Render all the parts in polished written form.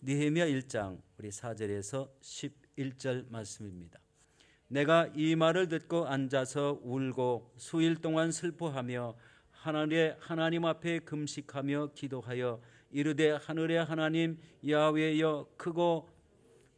느헤미야 1장 우리 4절에서 11절 말씀입니다. 내가 이 말을 듣고 앉아서 울고 수일 동안 슬퍼하며 하나님 앞에 금식하며 기도하여 이르되 하늘의 하나님 야훼여 크고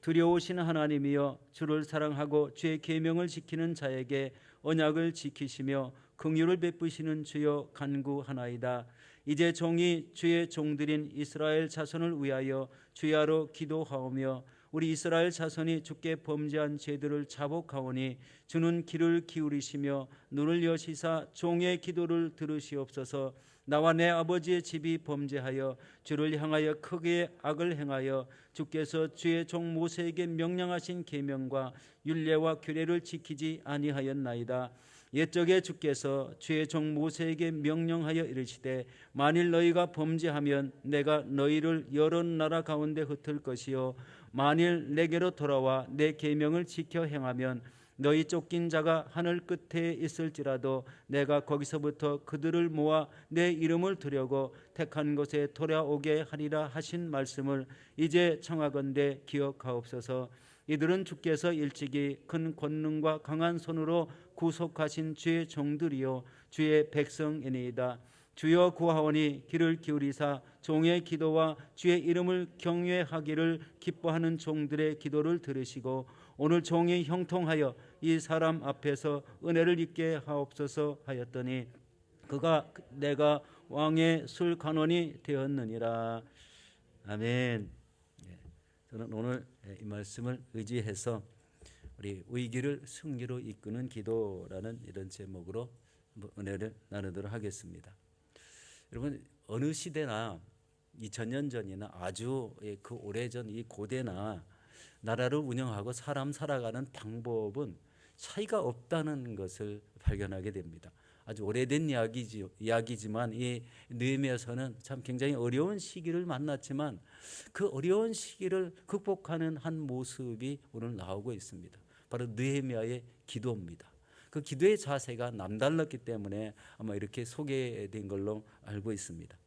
두려우신 하나님이여 주를 사랑하고 주의 계명을 지키는 자에게 언약을 지키시며 긍휼을 베푸시는 주여 간구하나이다. 이제 종이 주의 종들인 이스라엘 자손을 위하여 주야로 기도하오며 우리 이스라엘 자손이 주께 범죄한 죄들을 자복하오니 주는 귀를 기울이시며 눈을 여시사 종의 기도를 들으시옵소서. 나와 내 아버지의 집이 범죄하여 주를 향하여 크게 악을 행하여 주께서 주의 종 모세에게 명령하신 계명과 율례와 규례를 지키지 아니하였나이다. 옛적에 주께서 주의 종 모세에게 명령하여 이르시되 만일 너희가 범죄하면 내가 너희를 여러 나라 가운데 흩을 것이요 만일 내게로 돌아와 내 계명을 지켜 행하면 너희 쫓긴 자가 하늘 끝에 있을지라도 내가 거기서부터 그들을 모아 내 이름을 두려고 택한 곳에 돌아오게 하리라 하신 말씀을 이제 청하건대 기억하옵소서. 이들은 주께서 일찍이 큰 권능과 강한 손으로 구속하신 주의 종들이요 주의 백성이니이다. 주여 구하오니 귀를 기울이사 종의 기도와 주의 이름을 경외하기를 기뻐하는 종들의 기도를 들으시고 오늘 종이 형통하여 이 사람 앞에서 은혜를 입게 하옵소서 하였더니 그가 내가 왕의 술 간원이 되었느니라. 아멘. 저는 오늘 이 말씀을 의지해서 우리 위기를 승리로 이끄는 기도라는 이런 제목으로 은혜를 나누도록 하겠습니다. 여러분 어느 시대나 2000년 전이나 아주 그 오래전 이 고대나 나라를 운영하고 사람 살아가는 방법은 차이가 없다는 것을 발견하게 됩니다. 아주 오래된 이야기지만 이 느헤미야서는 참 굉장히 어려운 시기를 만났지만 그 어려운 시기를 극복하는 한 모습이 오늘 나오고 있습니다. 바로 느헤미야의 기도입니다. 그 기도의 자세가 남달랐기 때문에 아마 이렇게 소개된 걸로 알고 있습니다.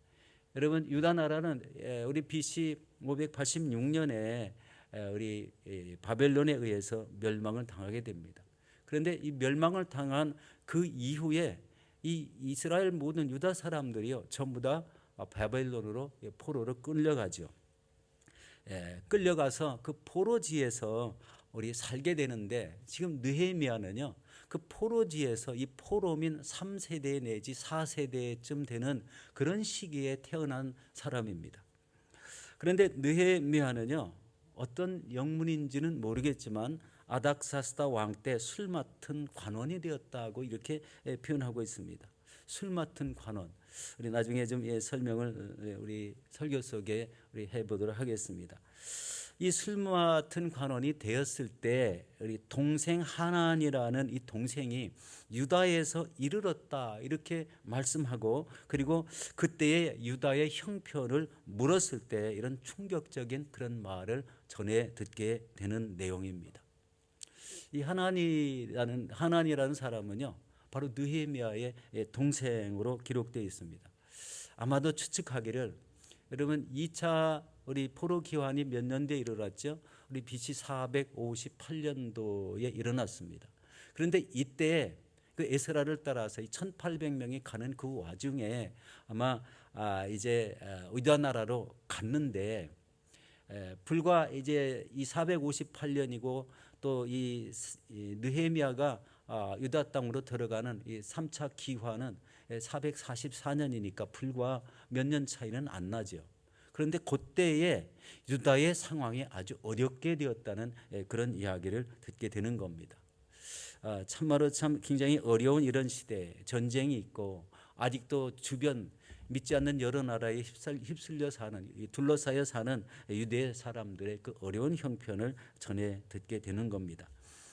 여러분 유다 나라는 우리 BC 586년에 우리 바벨론에 의해서 멸망을 당하게 됩니다. 그런데 이 멸망을 당한 그 이후에 이 이스라엘 모든 유다 사람들이요 전부 다 바벨론으로 포로로 끌려가죠. 끌려가서 그 포로지에서 우리 살게 되는데 지금 느헤미야는요 그 포로지에서 이 포로민 3세대 내지 4세대쯤 되는 그런 시기에 태어난 사람입니다. 그런데 느헤미야는요 어떤 영문인지는 모르겠지만 아닥사스다 왕 때 술 맡은 관원이 되었다고 이렇게 표현하고 있습니다. 술 맡은 관원. 우리 나중에 좀 설명을 우리 설교 속에 우리 해보도록 하겠습니다. 이 술 맡은 관원이 되었을 때 우리 동생 하난이라는 이 동생이 유다에서 이르렀다 이렇게 말씀하고 그리고 그때의 유다의 형편을 물었을 때 이런 충격적인 그런 말을 전해 듣게 되는 내용입니다. 이 하난이라는 사람은요 바로 느헤미야의 동생으로 기록되어 있습니다. 아마도 추측하기를 여러분 2차 우리 포로 기환이 몇 년대에 일어났죠? 우리 BC 458년도에 일어났습니다. 그런데 이때 그 에스라를 따라서 1,800명이 가는 그 와중에 아마 이제 유다 나라로 갔는데 불과 이제 이 458년이고 또 이 느헤미야가 유다 땅으로 들어가는 이 3차 기환은 444년이니까 불과 몇 년 차이는 안 나죠. 그런데 그때에 유다의 상황이 아주 어렵게 되었다는 그런 이야기를 듣게 되는 겁니다. 참말로 참 굉장히 어려운 이런 시대에 전쟁이 있고 아직도 주변 믿지 않는 여러 나라에 휩쓸려 사는 둘러싸여 사는 유대 사람들의 그 어려운 형편을 전해 듣게 되는 겁니다.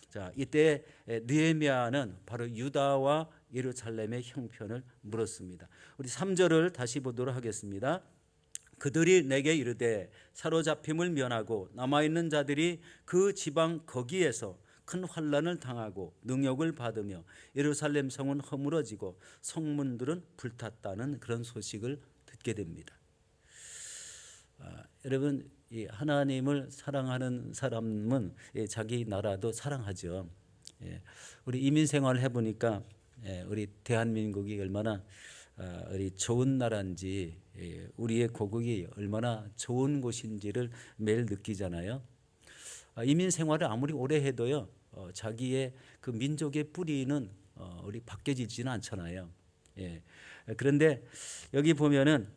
자, 이때 느헤미야는 바로 유다와 예루살렘의 형편을 물었습니다. 우리 3절을 다시 보도록 하겠습니다. 그들이 내게 이르되 사로잡힘을 면하고 남아있는 자들이 그 지방 거기에서 큰 환난을 당하고 능욕을 받으며 예루살렘 성은 허물어지고 성문들은 불탔다는 그런 소식을 듣게 됩니다. 여러분 이 하나님을 사랑하는 사람은 자기 나라도 사랑하죠. 우리 이민 생활을 해보니까 우리 대한민국이 얼마나 우리 좋은 나라인지, 우리의 고국이 얼마나 좋은 곳인지를 매일 느끼잖아요. 이민 생활을 아무리 오래 해도요, 자기의 그 민족의 뿌리는 우리 바뀌어지지는 않잖아요. 그런데 여기 보면은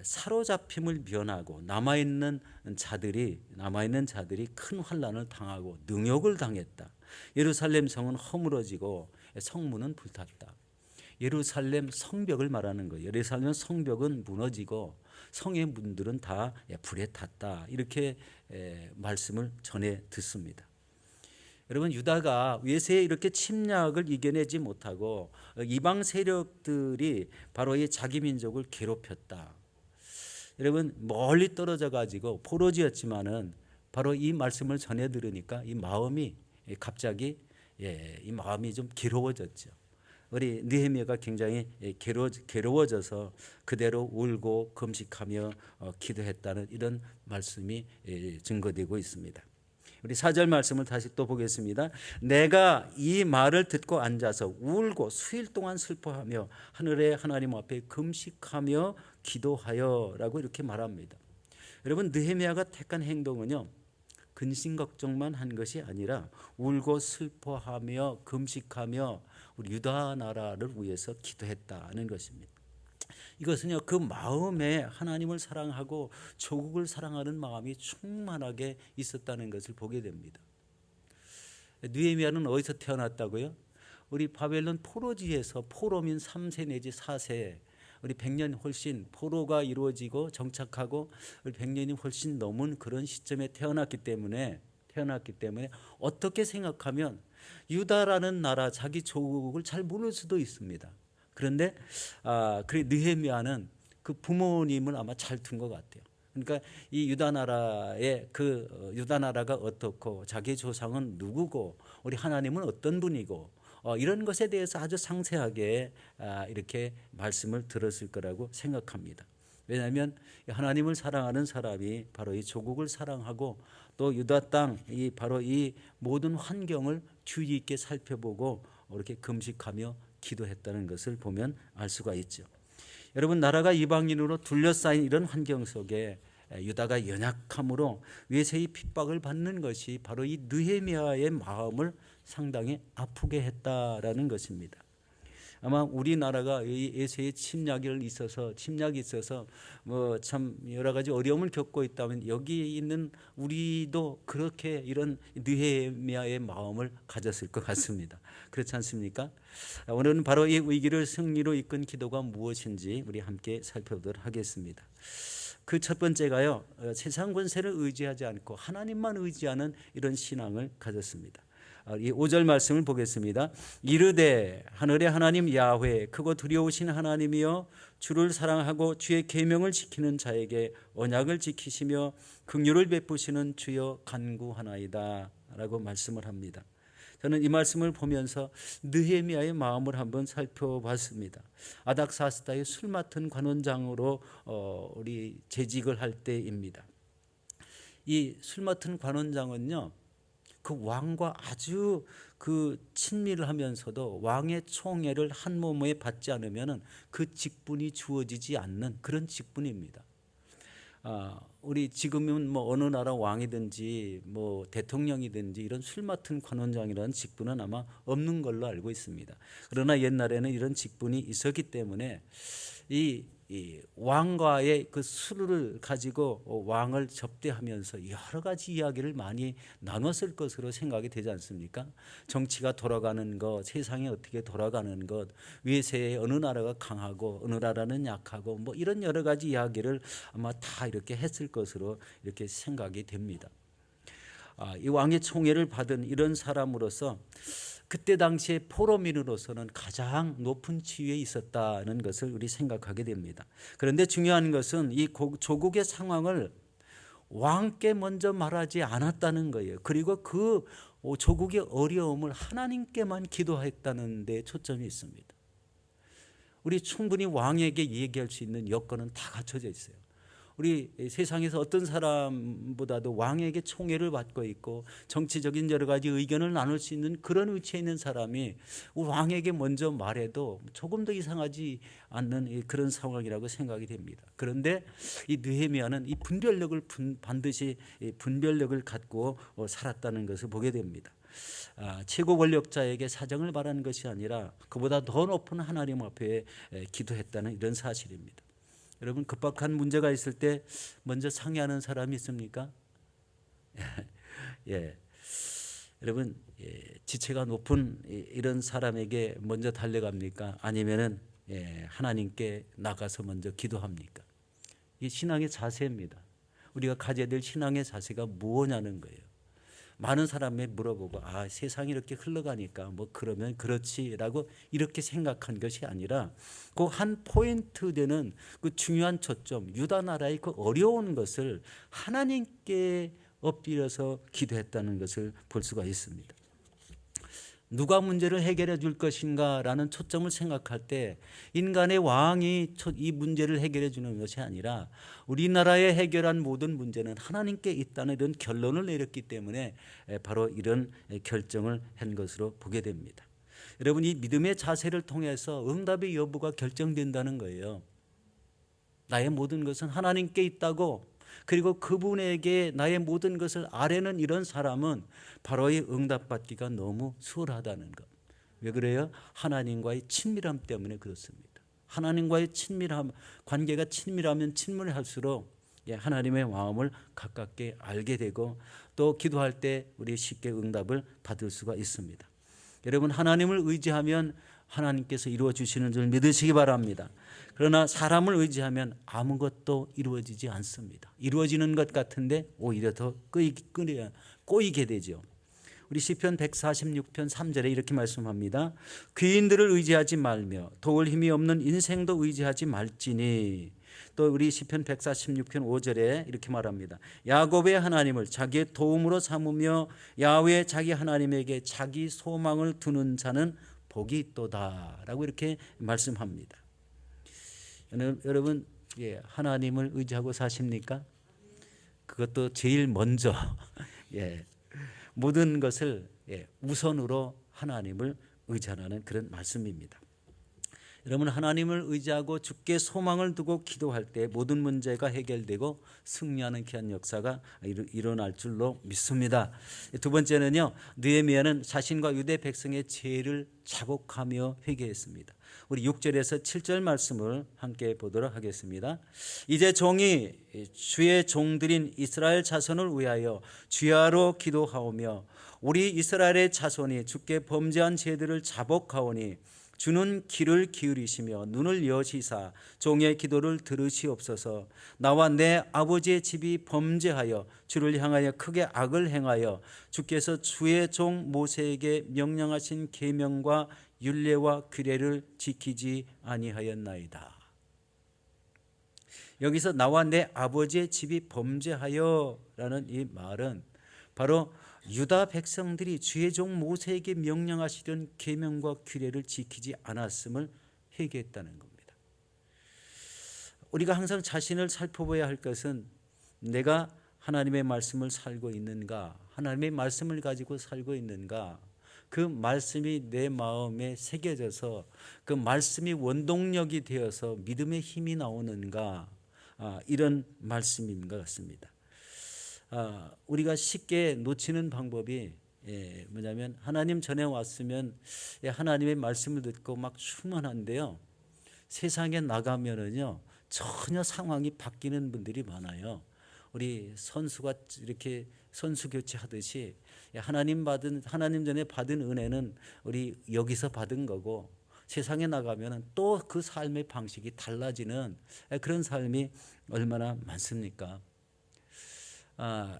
사로잡힘을 면하고 남아있는 자들이 큰 환난을 당하고 능욕을 당했다. 예루살렘 성은 허물어지고 성문은 불탔다. 예루살렘 성벽을 말하는 거예요. 예루살렘 성벽은 무너지고 성의 문들은 다 불에 탔다. 이렇게 말씀을 전해 듣습니다. 여러분, 유다가 외세에 이렇게 침략을 이겨내지 못하고 이방 세력들이 바로 이 자기 민족을 괴롭혔다. 여러분, 멀리 떨어져 가지고 포로지였지만은 바로 이 말씀을 전해 들으니까 이 마음이 갑자기 이 마음이 좀 괴로워졌죠. 우리 느헤미야가 굉장히 괴로워져서 그대로 울고 금식하며 기도했다는 이런 말씀이 증거되고 있습니다. 우리 4절 말씀을 다시 또 보겠습니다. 내가 이 말을 듣고 앉아서 울고 수일 동안 슬퍼하며 하늘의 하나님 앞에 금식하며 기도하여라고 이렇게 말합니다. 여러분, 느헤미야가 택한 행동은요, 근심 걱정만 한 것이 아니라 울고 슬퍼하며 금식하며 우리 유다 나라를 위해서 기도했다는 것입니다. 이것은요, 그 마음에 하나님을 사랑하고 조국을 사랑하는 마음이 충만하게 있었다는 것을 보게 됩니다. 느헤미야는 어디서 태어났다고요? 우리 바벨론 포로지에서 포로민 3세 내지 4세, 우리 100년 훨씬 포로가 이루어지고 정착하고 우리 100년이 훨씬 넘은 그런 시점에 태어났기 때문에 어떻게 생각하면 유다라는 나라, 자기 조국을 잘 모를 수도 있습니다. 그런데 느헤미야는 그 부모님을 아마 잘 둔 것 같아요. 그러니까 이 유다 나라가 어떻고 자기 조상은 누구고 우리 하나님은 어떤 분이고 이런 것에 대해서 아주 상세하게 이렇게 말씀을 들었을 거라고 생각합니다. 왜냐하면 하나님을 사랑하는 사람이 바로 이 조국을 사랑하고 또 유다 땅 바로 이 모든 환경을 주의 있게 살펴보고 이렇게 금식하며 기도했다는 것을 보면 알 수가 있죠. 여러분, 나라가 이방인으로 둘러싸인 이런 환경 속에 유다가 연약함으로 외세의 핍박을 받는 것이 바로 이 느헤미야의 마음을 상당히 아프게 했다라는 것입니다. 아마 우리나라가 이 외세의 침략이 있어서 뭐 참 여러 가지 어려움을 겪고 있다면 여기 있는 우리도 그렇게 이런 느헤미야의 마음을 가졌을 것 같습니다. 그렇지 않습니까? 오늘은 바로 이 위기를 승리로 이끈 기도가 무엇인지 우리 함께 살펴보도록 하겠습니다. 그 첫 번째가요, 세상 권세를 의지하지 않고 하나님만 의지하는 이런 신앙을 가졌습니다. 이 5절 말씀을 보겠습니다. 이르되 하늘의 하나님 야훼 크고 두려우신 하나님이여 주를 사랑하고 주의 계명을 지키는 자에게 언약을 지키시며 긍휼을 베푸시는 주여 간구하나이다 라고 말씀을 합니다. 저는 이 말씀을 보면서 느헤미야의 마음을 한번 살펴봤습니다. 아닥사스다의 술 맡은 관원장으로 우리 재직을 할 때입니다. 이 술 맡은 관원장은요, 그 왕과 아주 그 친밀을 하면서도 왕의 총애를 한 몸에 받지 않으면 그 직분이 주어지지 않는 그런 직분입니다. 우리 지금은 뭐 어느 나라 왕이든지 뭐 대통령이든지 이런 술 맡은 관원장이라는 직분은 아마 없는 걸로 알고 있습니다. 그러나 옛날에는 이런 직분이 있었기 때문에 이 왕과의 그 술을 가지고 왕을 접대하면서 여러 가지 이야기를 많이 나눴을 것으로 생각이 되지 않습니까? 정치가 돌아가는 것, 세상이 어떻게 돌아가는 것, 외세의 어느 나라가 강하고 어느 나라는 약하고 뭐 이런 여러 가지 이야기를 아마 다 이렇게 했을 것으로 이렇게 생각이 됩니다. 이 왕의 총애를 받은 이런 사람으로서 그때 당시에 포로민으로서는 가장 높은 지위에 있었다는 것을 우리 생각하게 됩니다. 그런데 중요한 것은 이 조국의 상황을 왕께 먼저 말하지 않았다는 거예요. 그리고 그 조국의 어려움을 하나님께만 기도했다는 데 초점이 있습니다. 우리 충분히 왕에게 얘기할 수 있는 여건은 다 갖춰져 있어요. 우리 세상에서 어떤 사람보다도 왕에게 총애를 받고 있고 정치적인 여러 가지 의견을 나눌 수 있는 그런 위치에 있는 사람이 왕에게 먼저 말해도 조금 더 이상하지 않는 그런 상황이라고 생각이 됩니다. 그런데 이 느헤미야는 이 분별력을 반드시 분별력을 갖고 살았다는 것을 보게 됩니다. 최고 권력자에게 사정을 말하는 것이 아니라 그보다 더 높은 하나님 앞에 기도했다는 이런 사실입니다. 여러분, 급박한 문제가 있을 때 먼저 상의하는 사람이 있습니까? 예. 여러분, 지체가 높은 이런 사람에게 먼저 달려갑니까? 아니면은 하나님께 나가서 먼저 기도합니까? 이 신앙의 자세입니다. 우리가 가져야 될 신앙의 자세가 무엇냐는 거예요. 많은 사람에 물어보고 세상이 이렇게 흘러가니까 뭐 그러면 그렇지라고 이렇게 생각한 것이 아니라 그 한 포인트 되는 그 중요한 초점, 유다 나라의 그 어려운 것을 하나님께 엎드려서 기도했다는 것을 볼 수가 있습니다. 누가 문제를 해결해 줄 것인가라는 초점을 생각할 때 인간의 왕이 이 문제를 해결해 주는 것이 아니라 우리나라에 해결한 모든 문제는 하나님께 있다는 이런 결론을 내렸기 때문에 바로 이런 결정을 한 것으로 보게 됩니다. 여러분, 이 믿음의 자세를 통해서 응답의 여부가 결정된다는 거예요. 나의 모든 것은 하나님께 있다고, 그리고 그분에게 나의 모든 것을 아뢰는 이런 사람은 바로 이 응답받기가 너무 수월하다는 것. 왜 그래요? 하나님과의 친밀함 때문에 그렇습니다. 하나님과의 친밀함, 관계가 친밀하면 친밀할수록 하나님의 마음을 가깝게 알게 되고 또 기도할 때 우리 쉽게 응답을 받을 수가 있습니다. 여러분, 하나님을 의지하면 하나님께서 이루어 주시는 줄 믿으시기 바랍니다. 그러나 사람을 의지하면 아무것도 이루어지지 않습니다. 이루어지는 것 같은데 오히려 더 꼬이게 되죠. 우리 시편 146편 3절에 이렇게 말씀합니다. 귀인들을 의지하지 말며 도울 힘이 없는 인생도 의지하지 말지니. 또 우리 시편 146편 5절에 이렇게 말합니다. 야곱의 하나님을 자기의 도움으로 삼으며 야훼 자기 하나님에게 자기 소망을 두는 자는 복이 있도다라고 이렇게 말씀합니다. 여러분, 하나님을 의지하고 사십니까? 그것도 제일 먼저 모든 것을 우선으로 하나님을 의지하라는 그런 말씀입니다. 여러분, 하나님을 의지하고 주께 소망을 두고 기도할 때 모든 문제가 해결되고 승리하는 귀한 역사가 일어날 줄로 믿습니다. 두 번째는요, 느헤미야는 자신과 유대 백성의 죄를 자복하며 회개했습니다. 우리 6절에서 7절 말씀을 함께 보도록 하겠습니다. 이제 종이 주의 종들인 이스라엘 자손을 위하여 주야로 기도하오며 우리 이스라엘의 자손이 주께 범죄한 죄들을 자복하오니 주는 귀를 기울이시며 눈을 여시사 종의 기도를 들으시옵소서. 나와 내 아버지의 집이 범죄하여 주를 향하여 크게 악을 행하여 주께서 주의 종 모세에게 명령하신 계명과 율례와 규례를 지키지 아니하였나이다. 여기서 나와 내 아버지의 집이 범죄하여라는 이 말은 바로 유다 백성들이 주의 종 모세에게 명령하시던 계명과 규례를 지키지 않았음을 회개했다는 겁니다. 우리가 항상 자신을 살펴봐야 할 것은 내가 하나님의 말씀을 살고 있는가, 하나님의 말씀을 가지고 살고 있는가, 그 말씀이 내 마음에 새겨져서 그 말씀이 원동력이 되어서 믿음의 힘이 나오는가, 이런 말씀인 것 같습니다. 우리가 쉽게 놓치는 방법이 뭐냐면 하나님 전에 왔으면 하나님의 말씀을 듣고 막 충만한데요, 세상에 나가면은요 전혀 상황이 바뀌는 분들이 많아요. 우리 선수가 이렇게 선수 교체하듯이 하나님 전에 받은 은혜는 우리 여기서 받은 거고 세상에 나가면은 또 그 삶의 방식이 달라지는 그런 삶이 얼마나 많습니까?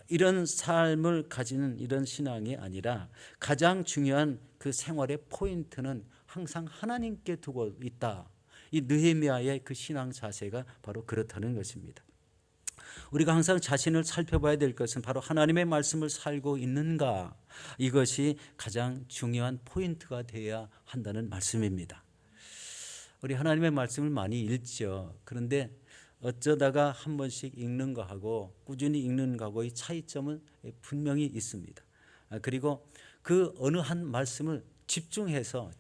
이런 삶을 가지는 이런 신앙이 아니라 가장 중요한 그 생활의 포인트는 항상 하나님께 두고 있다. 이 느헤미야의 그 신앙 자세가 바로 그렇다는 것입니다. 우리가 항상 자신을 살펴봐야 될 것은 바로 하나님의 말씀을 살고 있는가, 이것이 가장 중요한 포인트가 되어야 한다는 말씀입니다. 우리 하나님의 말씀을 많이 읽죠. 그런데 어쩌다가 한 번씩 읽는 거하고 꾸준히 읽는 거하고의 차이점은 분명히 있습니다. 그리고 그 어느 한 말씀을 집중해서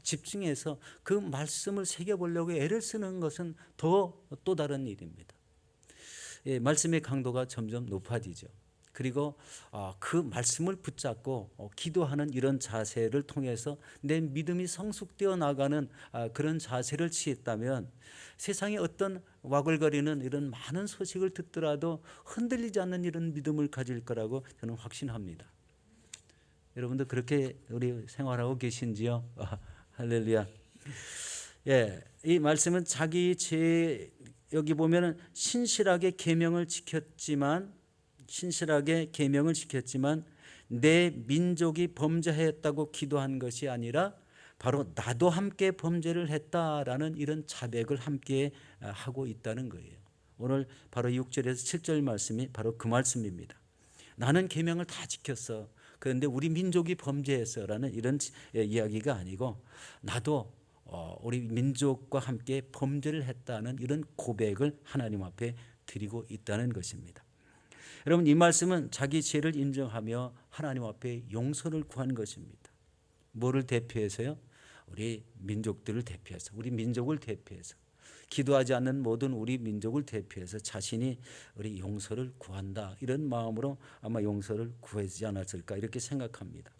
그 말씀을 새겨보려고 애를 쓰는 것은 또 다른 일입니다. 말씀의 강도가 점점 높아지죠. 그리고 그 말씀을 붙잡고 기도하는 이런 자세를 통해서 내 믿음이 성숙되어 나가는 그런 자세를 취했다면 세상에 어떤 와글거리는 이런 많은 소식을 듣더라도 흔들리지 않는 이런 믿음을 가질 거라고 저는 확신합니다. 여러분도 그렇게 우리 생활하고 계신지요? 할렐루야. 이 말씀은 자기 여기 보면은 신실하게 계명을 지켰지만 내 민족이 범죄했다고 기도한 것이 아니라 바로 나도 함께 범죄를 했다라는 이런 자백을 함께 하고 있다는 거예요. 오늘 바로 6절에서 7절 말씀이 바로 그 말씀입니다. 나는 계명을 다 지켰어. 그런데 우리 민족이 범죄했어라는 이런 이야기가 아니고 나도 우리 민족과 함께 범죄를 했다는 이런 고백을 하나님 앞에 드리고 있다는 것입니다. 여러분, 이 말씀은 자기 죄를 인정하며 하나님 앞에 용서를 구한 것입니다. 뭐를 대표해서요? 우리 민족들을 대표해서, 우리 민족을 대표해서, 기도하지 않는 모든 우리 민족을 대표해서 자신이 우리 용서를 구한다, 이런 마음으로 아마 용서를 구하지 않았을까 이렇게 생각합니다.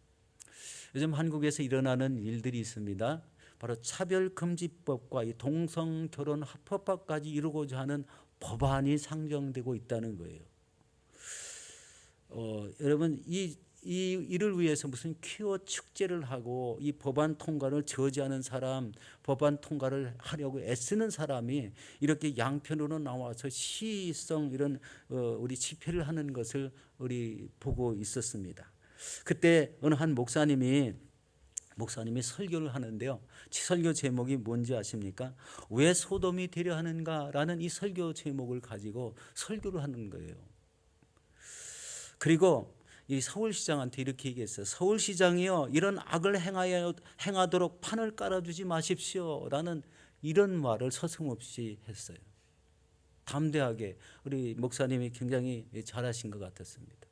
요즘 한국에서 일어나는 일들이 있습니다. 바로 차별금지법과 이 동성결혼 합법화까지 이루고자 하는 법안이 상정되고 있다는 거예요. 여러분, 이를 위해서 무슨 퀴어 축제를 하고 이 법안 통과를 저지하는 사람, 법안 통과를 하려고 애쓰는 사람이 이렇게 양편으로 나와서 시성 이런 우리 집회를 하는 것을 우리 보고 있었습니다. 그때 어느 한 목사님이 설교를 하는데요. 설교 제목이 뭔지 아십니까? 왜 소돔이 되려 하는가라는 이 설교 제목을 가지고 설교를 하는 거예요. 그리고 이 서울시장한테 이렇게 얘기했어요. 서울시장이요, 이런 악을 행하도록 판을 깔아주지 마십시오라는 이런 말을 서슴없이 했어요. 담대하게. 우리 목사님이 굉장히 잘하신 것 같았습니다.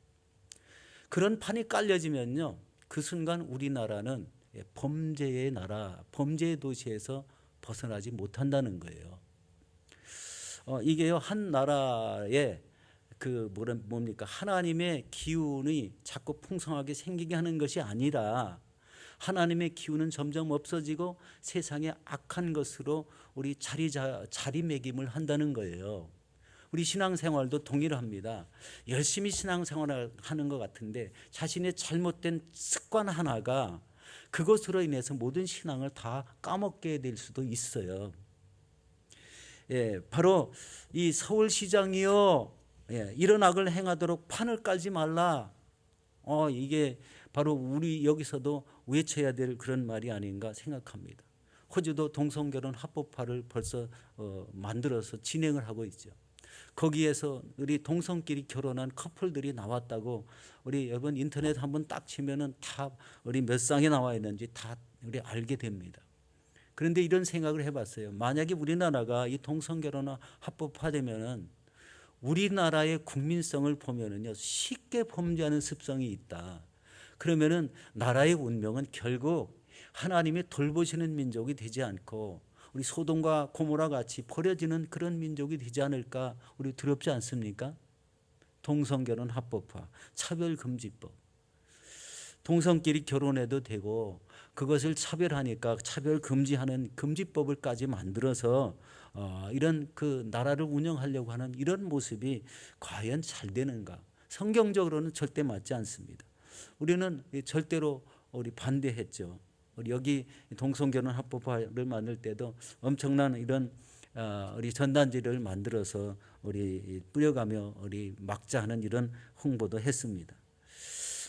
그런 판이 깔려지면요, 그 순간 우리나라는 범죄의 나라, 범죄의 도시에서 벗어나지 못한다는 거예요. 이게요, 한 나라에 뭡니까? 하나님의 기운이 자꾸 풍성하게 생기게 하는 것이 아니라 하나님의 기운은 점점 없어지고 세상에 악한 것으로 우리 자리매김을 한다는 거예요. 우리 신앙생활도 동일합니다. 열심히 신앙생활을 하는 것 같은데 자신의 잘못된 습관 하나가 그것으로 인해서 모든 신앙을 다 까먹게 될 수도 있어요. 바로 이 서울시장이요, 이런 악을 행하도록 판을 깔지 말라. 이게 바로 우리 여기서도 외쳐야 될 그런 말이 아닌가 생각합니다. 호주도 동성결혼 합법화를 벌써 만들어서 진행을 하고 있죠. 거기에서 우리 동성끼리 결혼한 커플들이 나왔다고 우리 여러분 인터넷 한번 딱 치면은 다 우리 몇 쌍이 나와 있는지 다 우리 알게 됩니다. 그런데 이런 생각을 해봤어요. 만약에 우리나라가 이 동성결혼화 합법화되면은 우리나라의 국민성을 보면은요, 쉽게 범죄하는 습성이 있다. 그러면은 나라의 운명은 결국 하나님이 돌보시는 민족이 되지 않고 우리 소돔과 고모라 같이 버려지는 그런 민족이 되지 않을까, 우리 두렵지 않습니까? 동성결혼 합법화, 차별금지법. 동성끼리 결혼해도 되고 그것을 차별하니까 차별금지하는 금지법을까지 만들어서 이런 그 나라를 운영하려고 하는 이런 모습이 과연 잘 되는가? 성경적으로는 절대 맞지 않습니다. 우리는 절대로 우리 반대했죠. 우리 여기 동성결혼 합법화를 만들 때도 엄청난 이런 우리 전단지를 만들어서 우리 뿌려가며 우리 막자 하는 이런 홍보도 했습니다.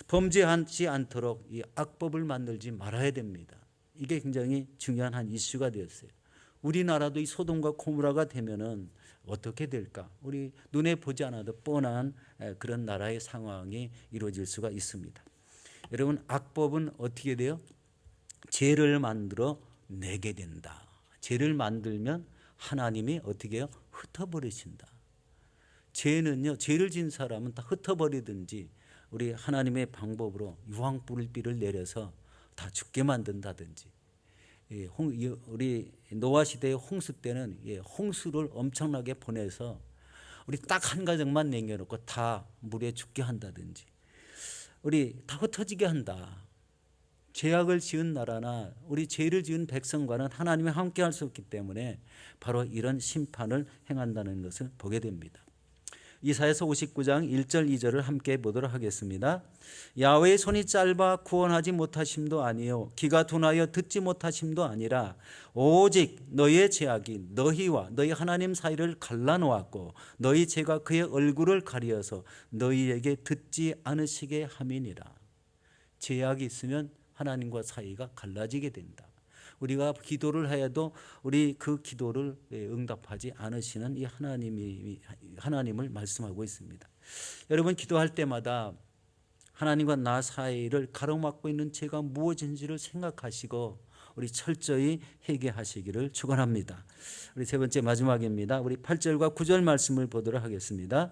범죄하지 않도록 이 악법을 만들지 말아야 됩니다. 이게 굉장히 중요한 한 이슈가 되었어요. 우리나라도 이 소돔과 고모라가 되면은 어떻게 될까? 우리 눈에 보지 않아도 뻔한 그런 나라의 상황이 이루어질 수가 있습니다. 여러분, 악법은 어떻게 돼요? 죄를 만들어 내게 된다. 죄를 만들면 하나님이 어떻게 해요? 흩어버리신다. 죄는요, 죄를 지은 사람은 다 흩어버리든지 우리 하나님의 방법으로 유황불비를 내려서 다 죽게 만든다든지, 우리 노아 시대의 홍수 때는 홍수를 엄청나게 보내서 우리 딱 한 가정만 남겨놓고 다 물에 죽게 한다든지, 우리 다 흩어지게 한다. 죄악을 지은 나라나 우리 죄를 지은 백성과는 하나님이 함께할 수 없기 때문에 바로 이런 심판을 행한다는 것을 보게 됩니다. 이사야서 59장 1절 2절을 함께 보도록 하겠습니다. 야훼의 손이 짧아 구원하지 못하심도 아니요 귀가 둔하여 듣지 못하심도 아니라 오직 너희의 죄악이 너희와 너희 하나님 사이를 갈라놓았고 너희 죄가 그의 얼굴을 가리어서 너희에게 듣지 않으시게 함이니라. 죄악이 있으면 하나님과 사이가 갈라지게 된다. 우리가 기도를 해도 우리 그 기도를 응답하지 않으시는 이 하나님을 말씀하고 있습니다. 여러분, 기도할 때마다 하나님과 나 사이를 가로막고 있는 죄가 무엇인지를 생각하시고 우리 철저히 회개하시기를 축원합니다. 우리 세 번째 마지막입니다. 우리 8절과 9절 말씀을 보도록 하겠습니다.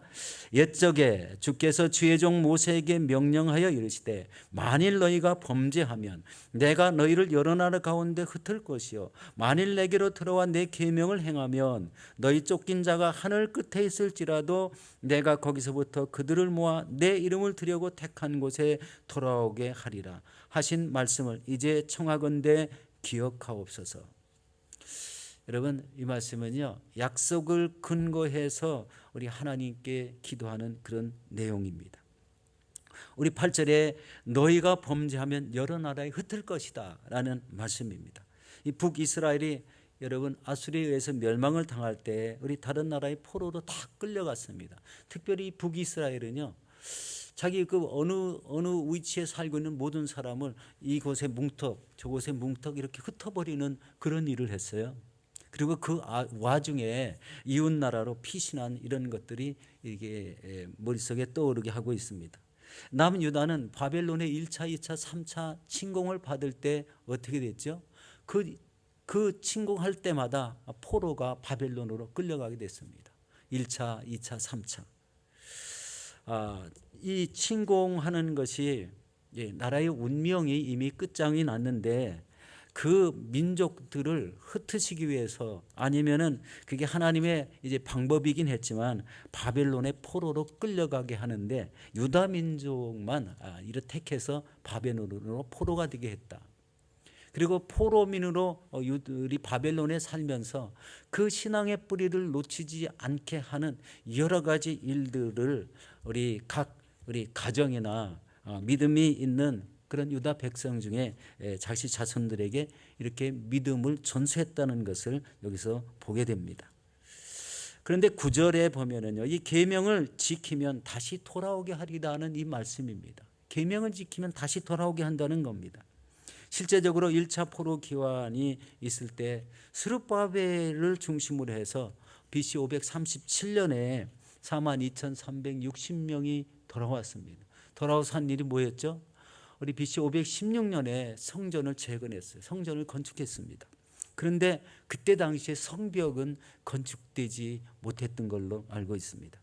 옛적에 주께서 주의 종 모세에게 명령하여 이르시되 만일 너희가 범죄하면 내가 너희를 여러 나라 가운데 흩을 것이요 만일 내게로 들어와 내 계명을 행하면 너희 쫓긴 자가 하늘 끝에 있을지라도 내가 거기서부터 그들을 모아 내 이름을 드리려고 택한 곳에 돌아오게 하리라 하신 말씀을 이제 청하건대 기억하옵소서. 여러분, 이 말씀은요, 약속을 근거해서 우리 하나님께 기도하는 그런 내용입니다. 우리 8절에 너희가 범죄하면 여러 나라에 흩을 것이다 라는 말씀입니다. 이 북이스라엘이 여러분 아수리에 의해서 멸망을 당할 때 우리 다른 나라의 포로로 다 끌려갔습니다. 특별히 북이스라엘은요, 자기 그 어느 위치에 살고 있는 모든 사람을 이곳에 뭉턱 저곳에 뭉턱 이렇게 흩어버리는 그런 일을 했어요. 그리고 그 와중에 이웃 나라로 피신한 이런 것들이 이게 머릿속에 떠오르게 하고 있습니다. 남유다는 바벨론의 1차, 2차, 3차 침공을 받을 때 어떻게 됐죠? 그 침공할 때마다 포로가 바벨론으로 끌려가게 됐습니다. 1차, 2차, 3차. 이 침공하는 것이 나라의 운명이 이미 끝장이 났는데 그 민족들을 흩으시기 위해서 아니면은 그게 하나님의 이제 방법이긴 했지만 바벨론의 포로로 끌려가게 하는데 유다 민족만 이를 택해서 바벨론으로 포로가 되게 했다. 그리고 포로민으로 유들이 바벨론에 살면서 그 신앙의 뿌리를 놓치지 않게 하는 여러 가지 일들을 우리 가정이나 믿음이 있는 그런 유다 백성 중에 자식 자손들에게 이렇게 믿음을 전수했다는 것을 여기서 보게 됩니다. 그런데 9절에 보면은요, 이 계명을 지키면 다시 돌아오게 하리라는 이 말씀입니다. 계명을 지키면 다시 돌아오게 한다는 겁니다. 실제적으로 1차 포로 기환이 있을 때 스룹바벨을 중심으로 해서 BC 537년에 42,360명이 돌아왔습니다. 돌아와서 한 일이 뭐였죠? 우리 BC 516년에 성전을 재건했어요. 성전을 건축했습니다. 그런데 그때 당시에 성벽은 건축되지 못했던 걸로 알고 있습니다.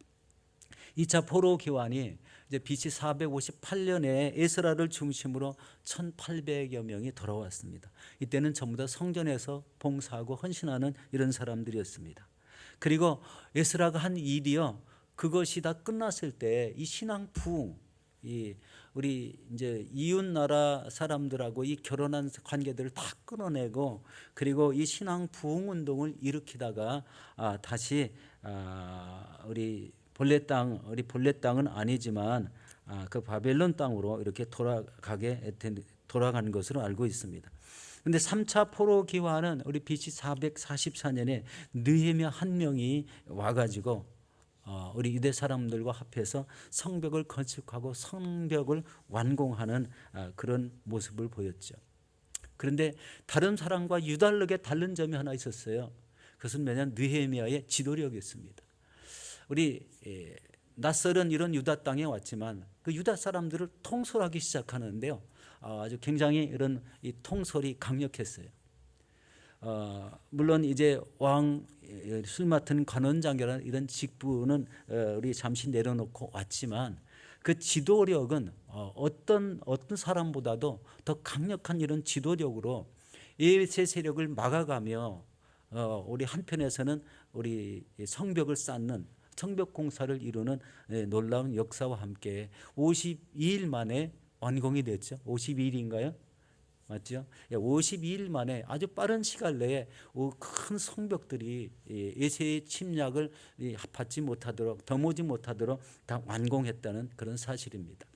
2차 포로 기환이 이제 BC 458년에 에스라를 중심으로 1,800여 명이 돌아왔습니다. 이때는 전부 다 성전에서 봉사하고 헌신하는 이런 사람들이었습니다. 그리고 에스라가 한 일이요, 그것이 다 끝났을 때 이 신앙 부흥, 우리 이제 이웃 나라 사람들하고 이 결혼한 관계들을 다 끊어내고 그리고 이 신앙 부흥 운동을 일으키다가 다시 우리 본래 땅은 아니지만 그 바벨론 땅으로 이렇게 돌아가는 것으로 알고 있습니다. 그런데 3차 포로 기환은 우리 BC 444년에 느헤미야 한 명이 와가지고 우리 유대 사람들과 합해서 성벽을 건축하고 성벽을 완공하는 그런 모습을 보였죠. 그런데 다른 사람과 유달리게 다른 점이 하나 있었어요. 그것은 뭐냐면 느헤미야의 지도력이었습니다. 우리 낯설은 이런 유다 땅에 왔지만 그 유다 사람들을 통솔하기 시작하는데요, 아주 굉장히 이런 이 통솔이 강력했어요. 물론 이제 왕 술 맡은 관원장이라는 이런 직분은 우리 잠시 내려놓고 왔지만 그 지도력은 어떤 사람보다도 더 강력한 이런 지도력으로 예세 세력을 막아가며 우리 한편에서는 우리 성벽을 쌓는 성벽 공사를 이루는 놀라운 역사와 함께 52일 만에 완공이 됐죠. 52일인가요? 맞죠? 52일 만에 아주 빠른 시간 내에 큰 성벽들이 예세의 침략을 받지 못하도록 더모지 못하도록 다 완공했다는 그런 사실입니다.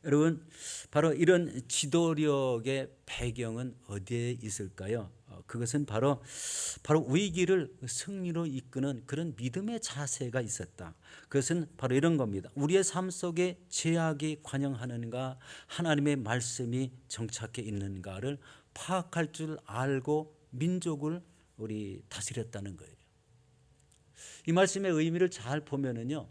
여러분, 바로 이런 지도력의 배경은 어디에 있을까요? 그것은 바로 위기를 승리로 이끄는 그런 믿음의 자세가 있었다. 그것은 바로 이런 겁니다. 우리의 삶 속에 죄악이 관영하는가, 하나님의 말씀이 정착해 있는가를 파악할 줄 알고 민족을 우리 다스렸다는 거예요. 이 말씀의 의미를 잘 보면은요,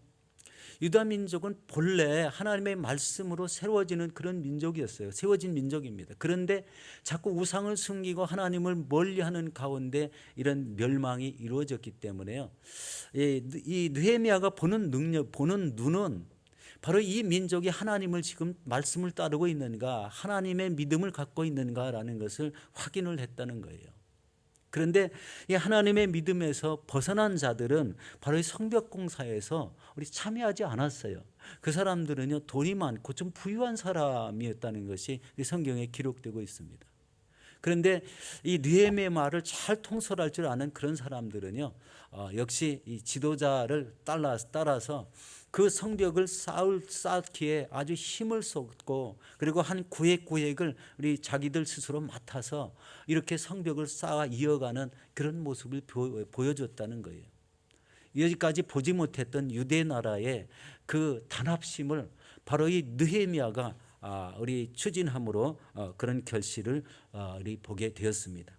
유다 민족은 본래 하나님의 말씀으로 세워지는 그런 민족이었어요. 세워진 민족입니다. 그런데 자꾸 우상을 숨기고 하나님을 멀리하는 가운데 이런 멸망이 이루어졌기 때문에요. 이 느헤미야가 보는 능력, 보는 눈은 바로 이 민족이 하나님을 지금 말씀을 따르고 있는가, 하나님의 믿음을 갖고 있는가라는 것을 확인을 했다는 거예요. 그런데 이 하나님의 믿음에서 벗어난 자들은 바로 이 성벽 공사에서 우리 참여하지 않았어요. 그 사람들은요, 돈이 많고 좀 부유한 사람이었다는 것이 성경에 기록되고 있습니다. 그런데 이 느헤미야의 말을 잘 통솔할 줄 아는 그런 사람들은요, 역시 이 지도자를 따라서 그 성벽을 쌓기에 아주 힘을 쏟고, 그리고 한 구획을 우리 자기들 스스로 맡아서 이렇게 성벽을 쌓아 이어가는 그런 모습을 보여줬다는 거예요. 여기까지 보지 못했던 유대 나라의 그 단합심을 바로 이 느헤미야가 우리 추진함으로 그런 결실을 우리 보게 되었습니다.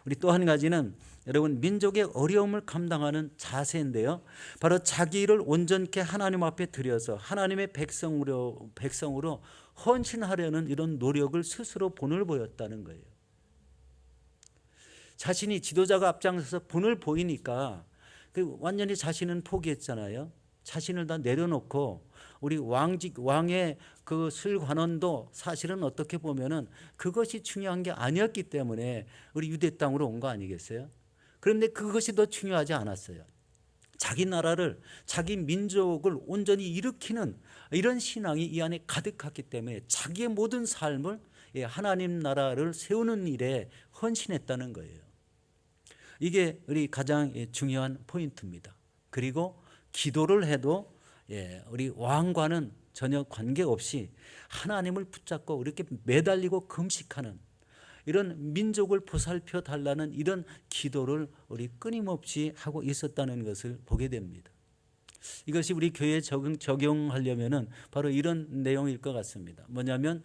우리 또 한 가지는 여러분, 민족의 어려움을 감당하는 자세인데요, 바로 자기를 온전케 하나님 앞에 드려서 하나님의 백성으로 헌신하려는 이런 노력을 스스로 본을 보였다는 거예요. 자신이 지도자가 앞장서서 본을 보이니까 완전히 자신은 포기했잖아요. 자신을 다 내려놓고 우리 왕의 그 술관원도 사실은 어떻게 보면은 그것이 중요한 게 아니었기 때문에 우리 유대 땅으로 온 거 아니겠어요? 그런데 그것이 더 중요하지 않았어요. 자기 나라를, 자기 민족을 온전히 일으키는 이런 신앙이 이 안에 가득했기 때문에 자기의 모든 삶을 하나님 나라를 세우는 일에 헌신했다는 거예요. 이게 우리 가장 중요한 포인트입니다. 그리고 기도를 해도 우리 왕과는 전혀 관계없이 하나님을 붙잡고 이렇게 매달리고 금식하는 이런 민족을 보살펴 달라는 이런 기도를 우리 끊임없이 하고 있었다는 것을 보게 됩니다. 이것이 우리 교회에 적용하려면은 바로 이런 내용일 것 같습니다. 뭐냐면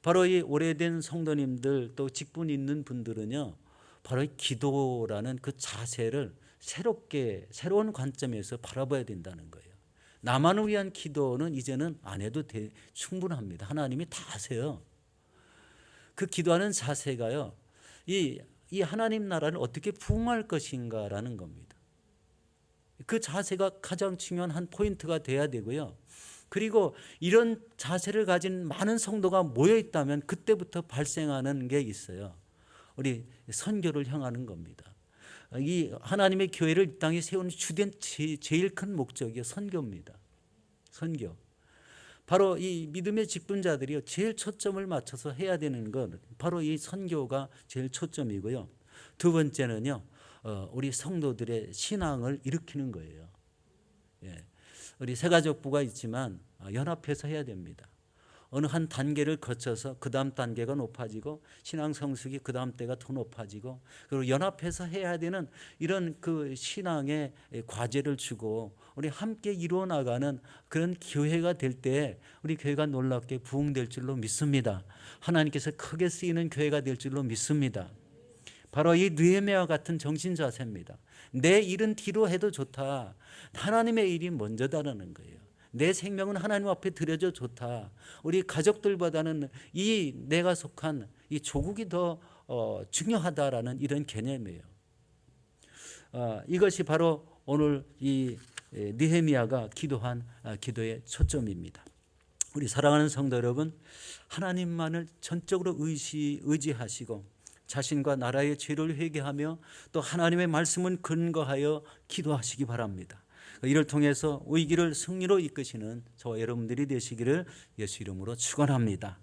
바로 이 오래된 성도님들 또 직분 있는 분들은요, 바로 이 기도라는 그 자세를 새로운 관점에서 바라봐야 된다는 거예요. 나만을 위한 기도는 이제는 안 해도 충분합니다. 하나님이 다 아세요. 그 기도하는 자세가요, 이 하나님 나라를 어떻게 부흥할 것인가라는 겁니다. 그 자세가 가장 중요한 한 포인트가 돼야 되고요. 그리고 이런 자세를 가진 많은 성도가 모여 있다면 그때부터 발생하는 게 있어요. 우리 선교를 향하는 겁니다. 이 하나님의 교회를 이 땅에 세우는 주된 제일 큰 목적이 선교입니다. 선교. 바로 이 믿음의 직분자들이 제일 초점을 맞춰서 해야 되는 건 바로 이 선교가 제일 초점이고요. 두 번째는요, 우리 성도들의 신앙을 일으키는 거예요. 우리 새가족부가 있지만 연합해서 해야 됩니다. 어느 한 단계를 거쳐서 그 다음 단계가 높아지고 신앙 성숙이 그 다음 때가 더 높아지고, 그리고 연합해서 해야 되는 이런 그 신앙의 과제를 주고 우리 함께 이루어 나가는 그런 교회가 될 때 우리 교회가 놀랍게 부흥될 줄로 믿습니다. 하나님께서 크게 쓰이는 교회가 될 줄로 믿습니다. 바로 이 느헤미야와 같은 정신 자세입니다. 내 일은 뒤로 해도 좋다. 하나님의 일이 먼저다라는 거예요. 내 생명은 하나님 앞에 드려져 좋다. 우리 가족들보다는 이 내가 속한 이 조국이 더 중요하다라는 이런 개념이에요. 이것이 바로 오늘 이 느헤미야가 기도한 기도의 초점입니다. 우리 사랑하는 성도 여러분, 하나님만을 전적으로 의지하시고 자신과 나라의 죄를 회개하며 또 하나님의 말씀을 근거하여 기도하시기 바랍니다. 이를 통해서 위기를 승리로 이끄시는 저와 여러분들이 되시기를 예수 이름으로 축원합니다.